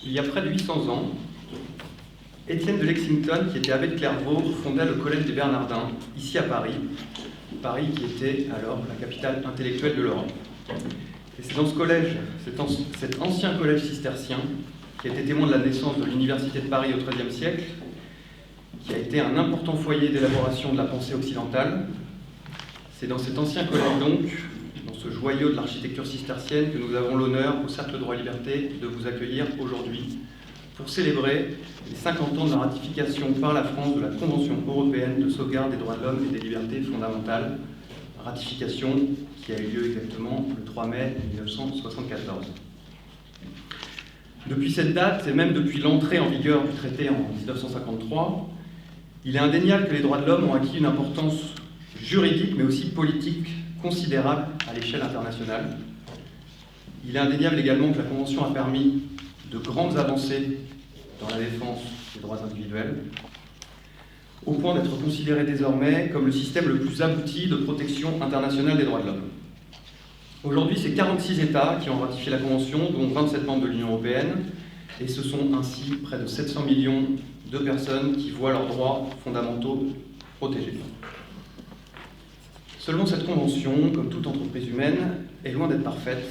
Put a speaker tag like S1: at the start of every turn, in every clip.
S1: Il y a près de 800 ans, Étienne de Lexington, qui était abbé de Clairvaux, fonda le Collège des Bernardins, ici à Paris. Paris qui était alors la capitale intellectuelle de l'Europe. Et c'est dans ce collège, cet ancien collège cistercien, qui a été témoin de la naissance de l'Université de Paris au XIIIe siècle, qui a été un important foyer d'élaboration de la pensée occidentale. C'est dans cet ancien collège donc, dans ce joyau de l'architecture cistercienne, que nous avons l'honneur, au Cercle Droit-Liberté, de vous accueillir aujourd'hui pour célébrer les 50 ans de la ratification par la France de la Convention européenne de sauvegarde des droits de l'homme et des libertés fondamentales, ratification qui a eu lieu exactement le 3 mai 1974. Depuis cette date, et même depuis l'entrée en vigueur du traité en 1953, il est indéniable que les droits de l'homme ont acquis une importance juridique, mais aussi politique considérable à l'échelle internationale. Il est indéniable également que la Convention a permis de grandes avancées dans la défense des droits individuels, au point d'être considéré désormais comme le système le plus abouti de protection internationale des droits de l'homme. Aujourd'hui, c'est 46 États qui ont ratifié la Convention, dont 27 membres de l'Union européenne, et ce sont ainsi près de 700 millions de personnes qui voient leurs droits fondamentaux protégés. Seulement, cette Convention, comme toute entreprise humaine, est loin d'être parfaite,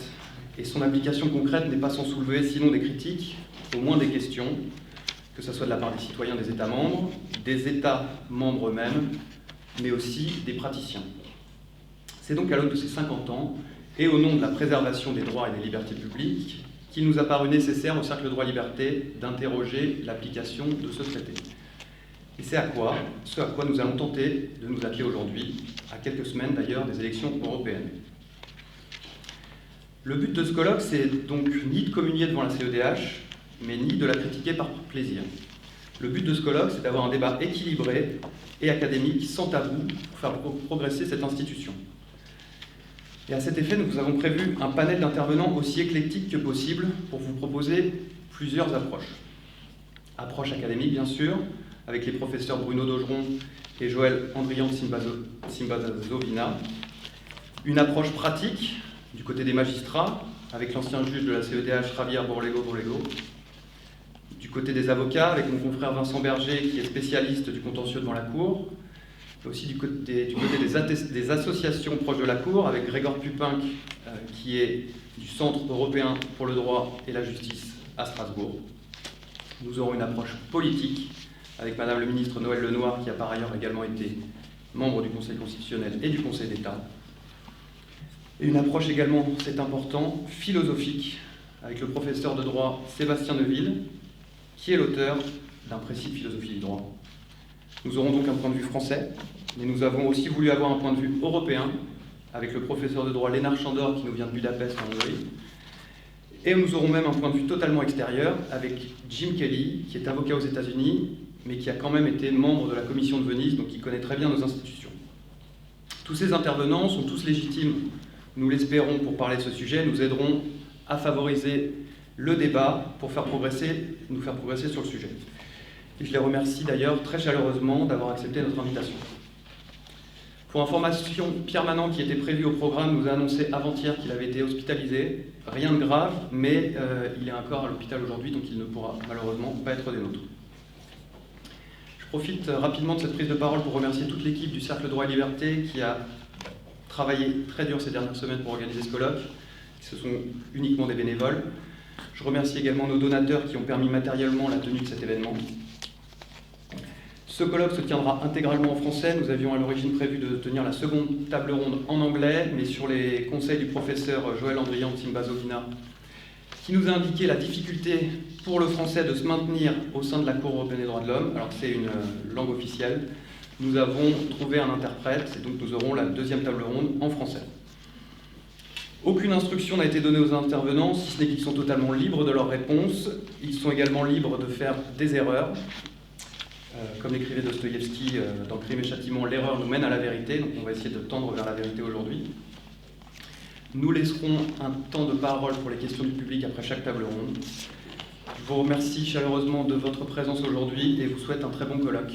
S1: et son application concrète n'est pas sans soulever sinon des critiques, au moins des questions, que ce soit de la part des citoyens des États membres, des États membres eux-mêmes, mais aussi des praticiens. C'est donc à l'aune de ces 50 ans, et au nom de la préservation des droits et des libertés publiques, qu'il nous a paru nécessaire au Cercle Droit-Liberté d'interroger l'application de ce traité. Et c'est ce à quoi nous allons tenter de nous atteler aujourd'hui, à quelques semaines d'ailleurs des élections européennes. Le but de ce colloque, c'est donc ni de communier devant la CEDH, mais ni de la critiquer par plaisir. Le but de ce colloque, c'est d'avoir un débat équilibré et académique, sans tabou, pour faire progresser cette institution. Et à cet effet, nous vous avons prévu un panel d'intervenants aussi éclectique que possible pour vous proposer plusieurs approches. Approche académique, bien sûr, avec les professeurs Bruno Daugeron et Joël Andrian-Simbazovina. Une approche pratique, du côté des magistrats, avec l'ancien juge de la CEDH, Javier Borrego. Du côté des avocats, avec mon confrère Vincent Berger, qui est spécialiste du contentieux devant la Cour. Aussi du côté des associations proches de la Cour, avec Gregor Pupinck, qui est du Centre européen pour le droit et la justice à Strasbourg. Nous aurons une approche politique, avec Madame le ministre Noël Lenoir, qui a par ailleurs également été membre du Conseil constitutionnel et du Conseil d'État. Et une approche également, c'est important, philosophique, avec le professeur de droit Sébastien Neuville, qui est l'auteur d'un précis de philosophie du droit. Nous aurons donc un point de vue français, mais nous avons aussi voulu avoir un point de vue européen, avec le professeur de droit Lénard Chandor, qui nous vient de Budapest en Hongrie. Et nous aurons même un point de vue totalement extérieur, avec Jim Kelly, qui est avocat aux États-Unis, mais qui a quand même été membre de la Commission de Venise, donc qui connaît très bien nos institutions. Tous ces intervenants sont tous légitimes, nous l'espérons, pour parler de ce sujet, nous aideront à favoriser le débat pour nous faire progresser sur le sujet. Et je les remercie d'ailleurs très chaleureusement d'avoir accepté notre invitation. Pour information, Pierre Manant, qui était prévu au programme, nous a annoncé avant-hier qu'il avait été hospitalisé. Rien de grave, mais il est encore à l'hôpital aujourd'hui, donc il ne pourra malheureusement pas être des nôtres. Je profite rapidement de cette prise de parole pour remercier toute l'équipe du Cercle Droit et Liberté qui a travaillé très dur ces dernières semaines pour organiser ce colloque. Ce sont uniquement des bénévoles. Je remercie également nos donateurs qui ont permis matériellement la tenue de cet événement. Ce colloque se tiendra intégralement en français. Nous avions à l'origine prévu de tenir la seconde table ronde en anglais, mais sur les conseils du professeur Joël Andrian-Simbazovina, qui nous a indiqué la difficulté pour le français de se maintenir au sein de la Cour européenne des droits de l'homme, alors que c'est une langue officielle. Nous avons trouvé un interprète, et donc nous aurons la deuxième table ronde en français. Aucune instruction n'a été donnée aux intervenants, si ce n'est qu'ils sont totalement libres de leurs réponses. Ils sont également libres de faire des erreurs. Comme l'écrivait Dostoïevski dans Crime et Châtiment, l'erreur nous mène à la vérité, donc on va essayer de tendre vers la vérité aujourd'hui. Nous laisserons un temps de parole pour les questions du public après chaque table ronde. Je vous remercie chaleureusement de votre présence aujourd'hui et vous souhaite un très bon colloque.